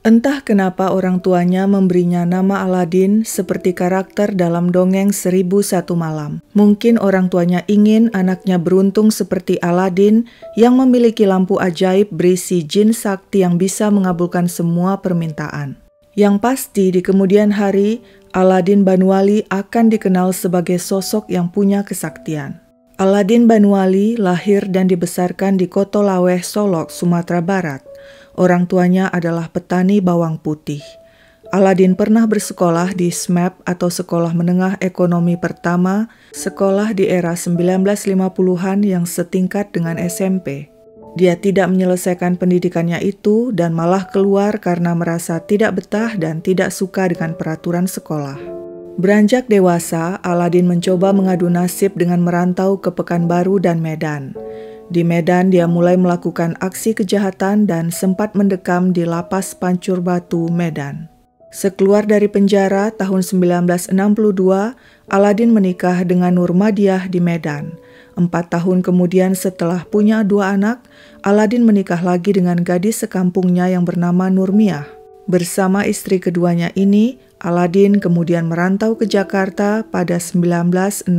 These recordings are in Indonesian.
Entah kenapa orang tuanya memberinya nama Aladin seperti karakter dalam dongeng 1001 Malam. Mungkin orang tuanya ingin anaknya beruntung seperti Aladin yang memiliki lampu ajaib berisi jin sakti yang bisa mengabulkan semua permintaan. Yang pasti di kemudian hari, Aladin Banwali akan dikenal sebagai sosok yang punya kesaktian. Aladin Banwali lahir dan dibesarkan di Kotolaweh, Solok, Sumatera Barat. Orang tuanya adalah petani bawang putih. Aladin pernah bersekolah di SMAP atau Sekolah Menengah Ekonomi Pertama, sekolah di era 1950-an yang setingkat dengan SMP. Dia tidak menyelesaikan pendidikannya itu dan malah keluar karena merasa tidak betah dan tidak suka dengan peraturan sekolah. Beranjak dewasa, Aladin mencoba mengadu nasib dengan merantau ke Pekanbaru dan Medan. Di Medan, dia mulai melakukan aksi kejahatan dan sempat mendekam di Lapas Pancur Batu, Medan. Sekeluar dari penjara tahun 1962, Aladin menikah dengan Nurmadiah di Medan. 4 tahun kemudian setelah punya 2 anak, Aladin menikah lagi dengan gadis sekampungnya yang bernama Nurmiah. Bersama istri keduanya ini, Aladin kemudian merantau ke Jakarta pada 1968.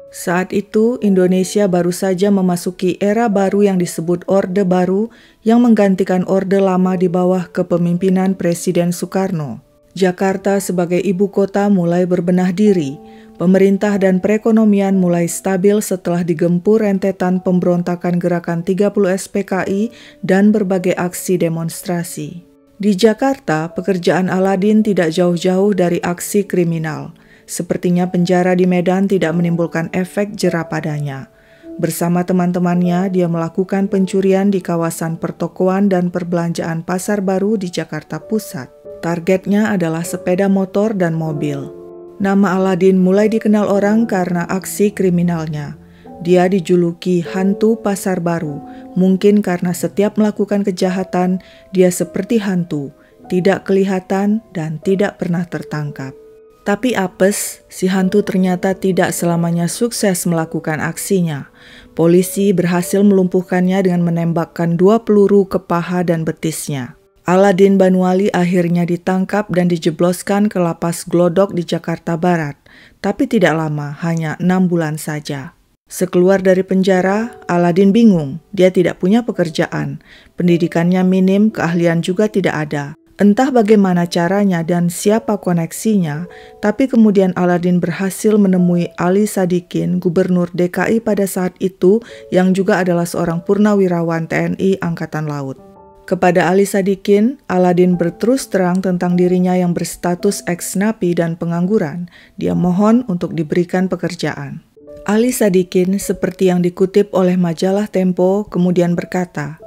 Saat itu, Indonesia baru saja memasuki era baru yang disebut Orde Baru yang menggantikan Orde Lama di bawah kepemimpinan Presiden Soekarno. Jakarta sebagai ibu kota mulai berbenah diri. Pemerintah dan perekonomian mulai stabil setelah digempur rentetan pemberontakan gerakan 30 SPKI dan berbagai aksi demonstrasi. Di Jakarta, pekerjaan Aladin tidak jauh-jauh dari aksi kriminal. Sepertinya penjara di Medan tidak menimbulkan efek jera padanya. Bersama teman-temannya, dia melakukan pencurian di kawasan pertokoan dan perbelanjaan Pasar Baru di Jakarta Pusat. Targetnya adalah sepeda motor dan mobil. Nama Aladin mulai dikenal orang karena aksi kriminalnya. Dia dijuluki hantu Pasar Baru, mungkin karena setiap melakukan kejahatan, dia seperti hantu, tidak kelihatan dan tidak pernah tertangkap. Tapi apes, si hantu ternyata tidak selamanya sukses melakukan aksinya. Polisi berhasil melumpuhkannya dengan menembakkan 2 peluru ke paha dan betisnya. Aladin Banwali akhirnya ditangkap dan dijebloskan ke lapas Glodok di Jakarta Barat. Tapi tidak lama, hanya 6 bulan saja. Sekeluar dari penjara, Aladin bingung. Dia tidak punya pekerjaan. Pendidikannya minim, keahlian juga tidak ada. Entah bagaimana caranya dan siapa koneksinya, tapi kemudian Aladin berhasil menemui Ali Sadikin, Gubernur DKI pada saat itu, yang juga adalah seorang purnawirawan TNI Angkatan Laut. Kepada Ali Sadikin, Aladin berterus terang tentang dirinya yang berstatus ex-napi dan pengangguran. Dia mohon untuk diberikan pekerjaan. Ali Sadikin, seperti yang dikutip oleh majalah Tempo, kemudian berkata,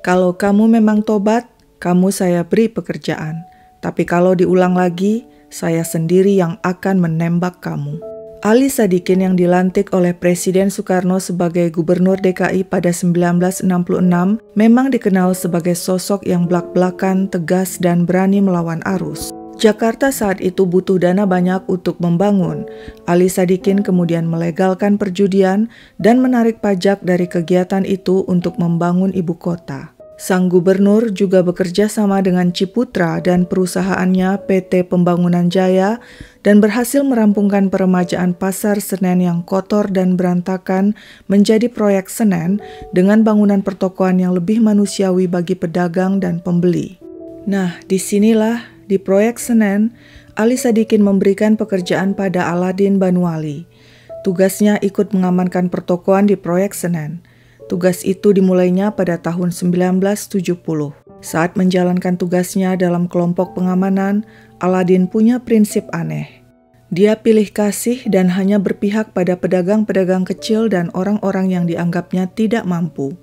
"Kalau kamu memang tobat, kamu saya beri pekerjaan, tapi kalau diulang lagi, saya sendiri yang akan menembak kamu." Ali Sadikin yang dilantik oleh Presiden Soekarno sebagai Gubernur DKI pada 1966 memang dikenal sebagai sosok yang blak-blakan, tegas, dan berani melawan arus. Jakarta saat itu butuh dana banyak untuk membangun. Ali Sadikin kemudian melegalkan perjudian dan menarik pajak dari kegiatan itu untuk membangun ibu kota. Sang gubernur juga bekerja sama dengan Ciputra dan perusahaannya PT Pembangunan Jaya dan berhasil merampungkan peremajaan Pasar Senen yang kotor dan berantakan menjadi proyek Senen dengan bangunan pertokoan yang lebih manusiawi bagi pedagang dan pembeli. Nah, disinilah di proyek Senen, Ali Sadikin memberikan pekerjaan pada Aladin Banwali. Tugasnya ikut mengamankan pertokoan di proyek Senen. Tugas itu dimulainya pada tahun 1970. Saat menjalankan tugasnya dalam kelompok pengamanan, Aladin punya prinsip aneh. Dia pilih kasih dan hanya berpihak pada pedagang-pedagang kecil dan orang-orang yang dianggapnya tidak mampu.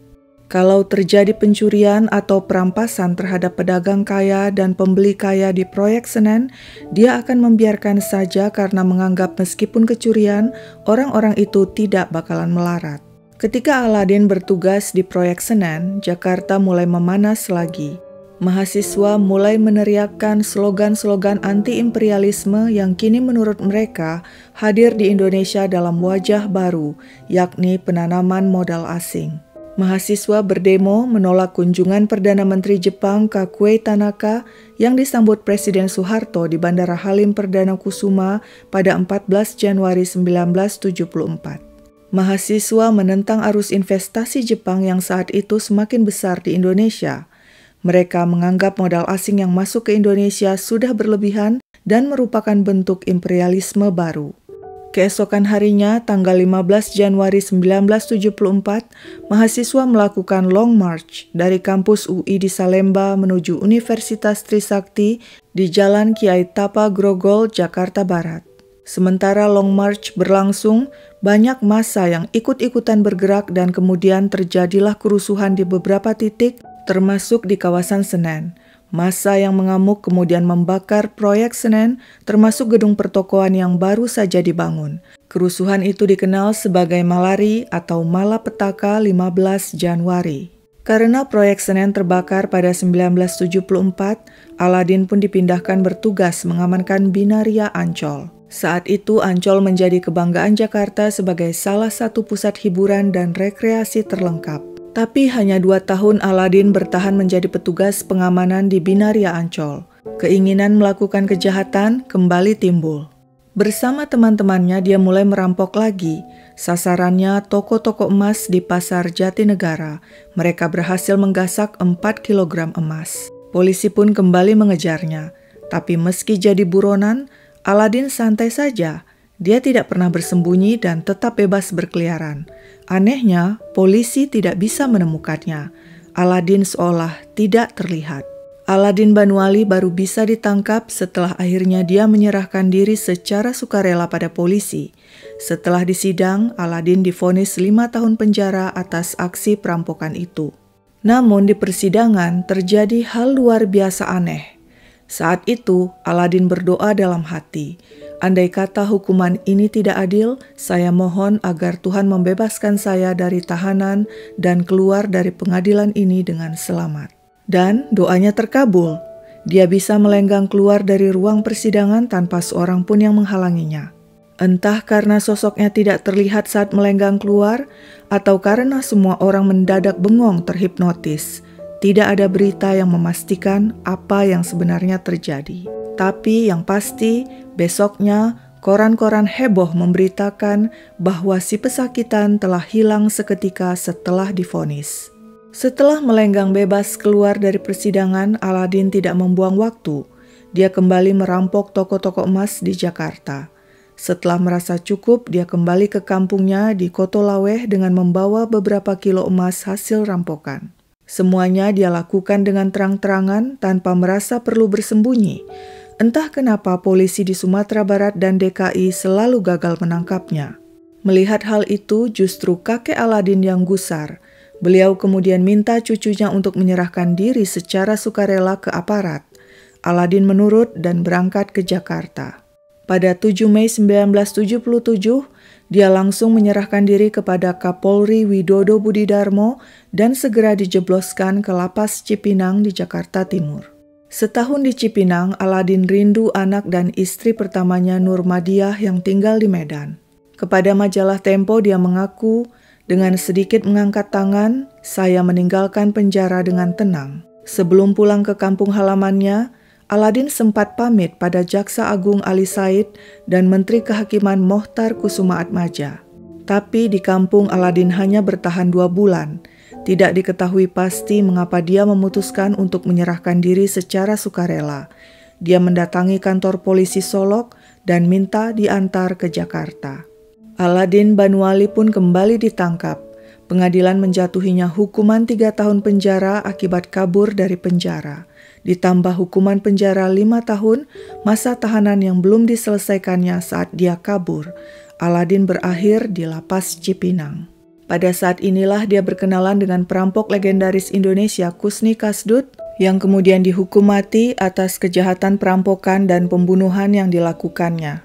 Kalau terjadi pencurian atau perampasan terhadap pedagang kaya dan pembeli kaya di proyek Senen, dia akan membiarkan saja karena menganggap meskipun kecurian, orang-orang itu tidak bakalan melarat. Ketika Aladin bertugas di proyek Senen, Jakarta mulai memanas lagi. Mahasiswa mulai meneriakkan slogan-slogan anti-imperialisme yang kini menurut mereka hadir di Indonesia dalam wajah baru, yakni penanaman modal asing. Mahasiswa berdemo menolak kunjungan Perdana Menteri Jepang Kakuei Tanaka yang disambut Presiden Soeharto di Bandara Halim Perdana Kusuma pada 14 Januari 1974. Mahasiswa menentang arus investasi Jepang yang saat itu semakin besar di Indonesia. Mereka menganggap modal asing yang masuk ke Indonesia sudah berlebihan dan merupakan bentuk imperialisme baru. Keesokan harinya, tanggal 15 Januari 1974, mahasiswa melakukan long march dari kampus UI di Salemba menuju Universitas Trisakti di Jalan Kiai Tapa Grogol, Jakarta Barat. Sementara long march berlangsung, banyak massa yang ikut-ikutan bergerak dan kemudian terjadilah kerusuhan di beberapa titik, termasuk di kawasan Senen. Massa yang mengamuk kemudian membakar proyek Senen, termasuk gedung pertokoan yang baru saja dibangun. Kerusuhan itu dikenal sebagai Malari atau Malapetaka 15 Januari. Karena proyek Senen terbakar pada 1974, Aladin pun dipindahkan bertugas mengamankan Binaria Ancol. Saat itu Ancol menjadi kebanggaan Jakarta sebagai salah satu pusat hiburan dan rekreasi terlengkap. Tapi hanya 2 tahun Aladin bertahan menjadi petugas pengamanan di Binaria Ancol. Keinginan melakukan kejahatan kembali timbul. Bersama teman-temannya dia mulai merampok lagi. Sasarannya toko-toko emas di Pasar Jatinegara. Mereka berhasil menggasak 4 kg emas. Polisi pun kembali mengejarnya. Tapi meski jadi buronan, Aladin santai saja. Dia tidak pernah bersembunyi dan tetap bebas berkeliaran. Anehnya, polisi tidak bisa menemukannya. Aladin seolah tidak terlihat. Aladin Banuali baru bisa ditangkap setelah akhirnya dia menyerahkan diri secara sukarela pada polisi. Setelah disidang, Aladin divonis 5 tahun penjara atas aksi perampokan itu. Namun di persidangan terjadi hal luar biasa aneh. Saat itu, Aladin berdoa dalam hati, "Andai kata hukuman ini tidak adil, saya mohon agar Tuhan membebaskan saya dari tahanan dan keluar dari pengadilan ini dengan selamat." Dan doanya terkabul. Dia bisa melenggang keluar dari ruang persidangan tanpa seorang pun yang menghalanginya. Entah karena sosoknya tidak terlihat saat melenggang keluar, atau karena semua orang mendadak bengong terhipnotis. Tidak ada berita yang memastikan apa yang sebenarnya terjadi. Tapi yang pasti, besoknya koran-koran heboh memberitakan bahwa si pesakitan telah hilang seketika setelah divonis. Setelah melenggang bebas keluar dari persidangan, Aladin tidak membuang waktu. Dia kembali merampok toko-toko emas di Jakarta. Setelah merasa cukup, dia kembali ke kampungnya di Kotolaweh dengan membawa beberapa kilo emas hasil rampokan. Semuanya dia lakukan dengan terang-terangan tanpa merasa perlu bersembunyi. Entah kenapa polisi di Sumatera Barat dan DKI selalu gagal menangkapnya. Melihat hal itu, justru kakek Aladin yang gusar. Beliau kemudian minta cucunya untuk menyerahkan diri secara sukarela ke aparat. Aladin menurut dan berangkat ke Jakarta. Pada 7 Mei 1977, dia langsung menyerahkan diri kepada Kapolri Widodo Budidarmo dan segera dijebloskan ke Lapas Cipinang di Jakarta Timur. Setahun di Cipinang, Aladin rindu anak dan istri pertamanya Nurmadiah yang tinggal di Medan. Kepada majalah Tempo dia mengaku, dengan sedikit mengangkat tangan, saya meninggalkan penjara dengan tenang. Sebelum pulang ke kampung halamannya, Aladin sempat pamit pada Jaksa Agung Ali Said dan Menteri Kehakiman Mohtar Kusumaatmadja. Tapi di kampung Aladin hanya bertahan 2 bulan. Tidak diketahui pasti mengapa dia memutuskan untuk menyerahkan diri secara sukarela. Dia mendatangi kantor polisi Solok dan minta diantar ke Jakarta. Aladin Banuali pun kembali ditangkap. Pengadilan menjatuhinya hukuman 3 tahun penjara akibat kabur dari penjara. Ditambah hukuman penjara 5 tahun, masa tahanan yang belum diselesaikannya saat dia kabur. Aladin berakhir di Lapas Cipinang. Pada saat inilah dia berkenalan dengan perampok legendaris Indonesia Kusni Kasdut yang kemudian dihukum mati atas kejahatan perampokan dan pembunuhan yang dilakukannya.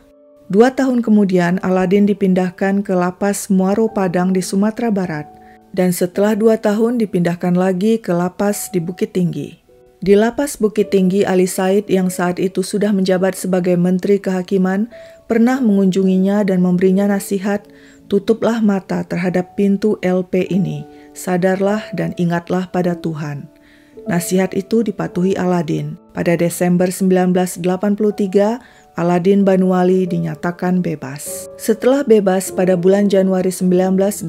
2 tahun kemudian Aladin dipindahkan ke Lapas Muaro Padang di Sumatera Barat dan setelah 2 tahun dipindahkan lagi ke Lapas di Bukit Tinggi. Di Lapas Bukit Tinggi, Ali Said yang saat itu sudah menjabat sebagai Menteri Kehakiman pernah mengunjunginya dan memberinya nasihat, tutuplah mata terhadap pintu LP ini. sadarlah dan ingatlah pada Tuhan. Nasihat itu dipatuhi Aladin. Pada Desember 1983, Aladin Banwali dinyatakan bebas. Setelah bebas pada bulan Januari 1984,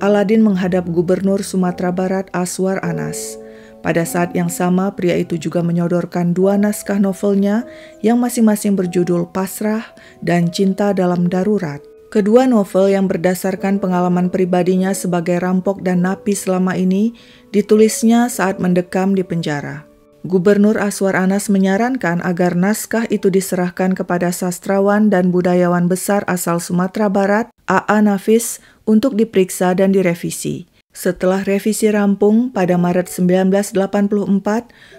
Aladin menghadap Gubernur Sumatera Barat Aswar Anas. Pada saat yang sama, pria itu juga menyodorkan 2 naskah novelnya yang masing-masing berjudul Pasrah dan Cinta dalam Darurat. Kedua novel yang berdasarkan pengalaman pribadinya sebagai rampok dan napi selama ini ditulisnya saat mendekam di penjara. Gubernur Aswar Anas menyarankan agar naskah itu diserahkan kepada sastrawan dan budayawan besar asal Sumatera Barat, A.A. Nafis, untuk diperiksa dan direvisi. Setelah revisi rampung, pada Maret 1984,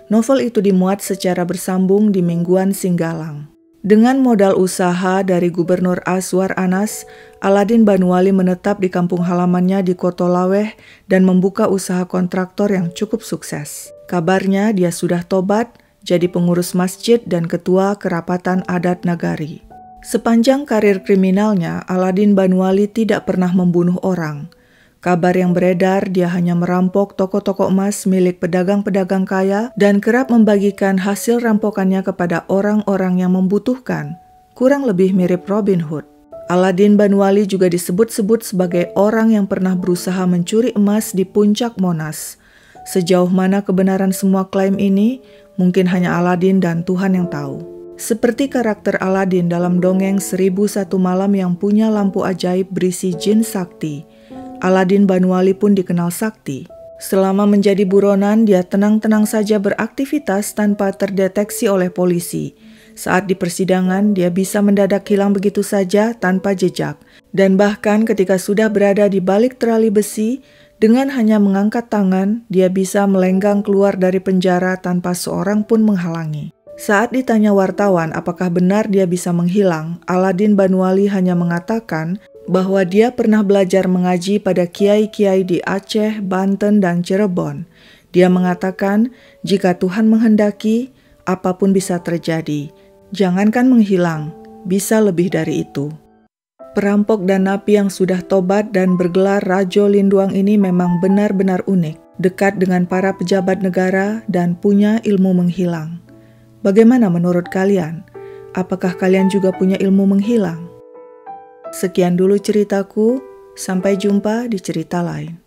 novel itu dimuat secara bersambung di Mingguan Singgalang. Dengan modal usaha dari Gubernur Aswar Anas, Aladin Banwali menetap di kampung halamannya di Kotolaweh dan membuka usaha kontraktor yang cukup sukses. Kabarnya dia sudah tobat, jadi pengurus masjid dan ketua kerapatan adat nagari. Sepanjang karir kriminalnya, Aladin Banwali tidak pernah membunuh orang. Kabar yang beredar, dia hanya merampok toko-toko emas milik pedagang-pedagang kaya dan kerap membagikan hasil rampokannya kepada orang-orang yang membutuhkan. Kurang lebih mirip Robin Hood. Aladin Banwali juga disebut-sebut sebagai orang yang pernah berusaha mencuri emas di puncak Monas. Sejauh mana kebenaran semua klaim ini, mungkin hanya Aladin dan Tuhan yang tahu. Seperti karakter Aladin dalam dongeng 1001 Malam yang punya lampu ajaib berisi jin sakti, Aladin Banwali pun dikenal sakti. Selama menjadi buronan, dia tenang-tenang saja beraktivitas tanpa terdeteksi oleh polisi. Saat di persidangan, dia bisa mendadak hilang begitu saja tanpa jejak. Dan bahkan ketika sudah berada di balik terali besi, dengan hanya mengangkat tangan, dia bisa melenggang keluar dari penjara tanpa seorang pun menghalangi. Saat ditanya wartawan apakah benar dia bisa menghilang, Aladin Banwali hanya mengatakan bahwa dia pernah belajar mengaji pada kiai-kiai di Aceh, Banten, dan Cirebon. Dia mengatakan, jika Tuhan menghendaki, apapun bisa terjadi. Jangankan menghilang, bisa lebih dari itu. Perampok dan napi yang sudah tobat dan bergelar Rajo Linduang ini memang benar-benar unik, dekat dengan para pejabat negara dan punya ilmu menghilang. Bagaimana menurut kalian? Apakah kalian juga punya ilmu menghilang? Sekian dulu ceritaku, sampai jumpa di cerita lain.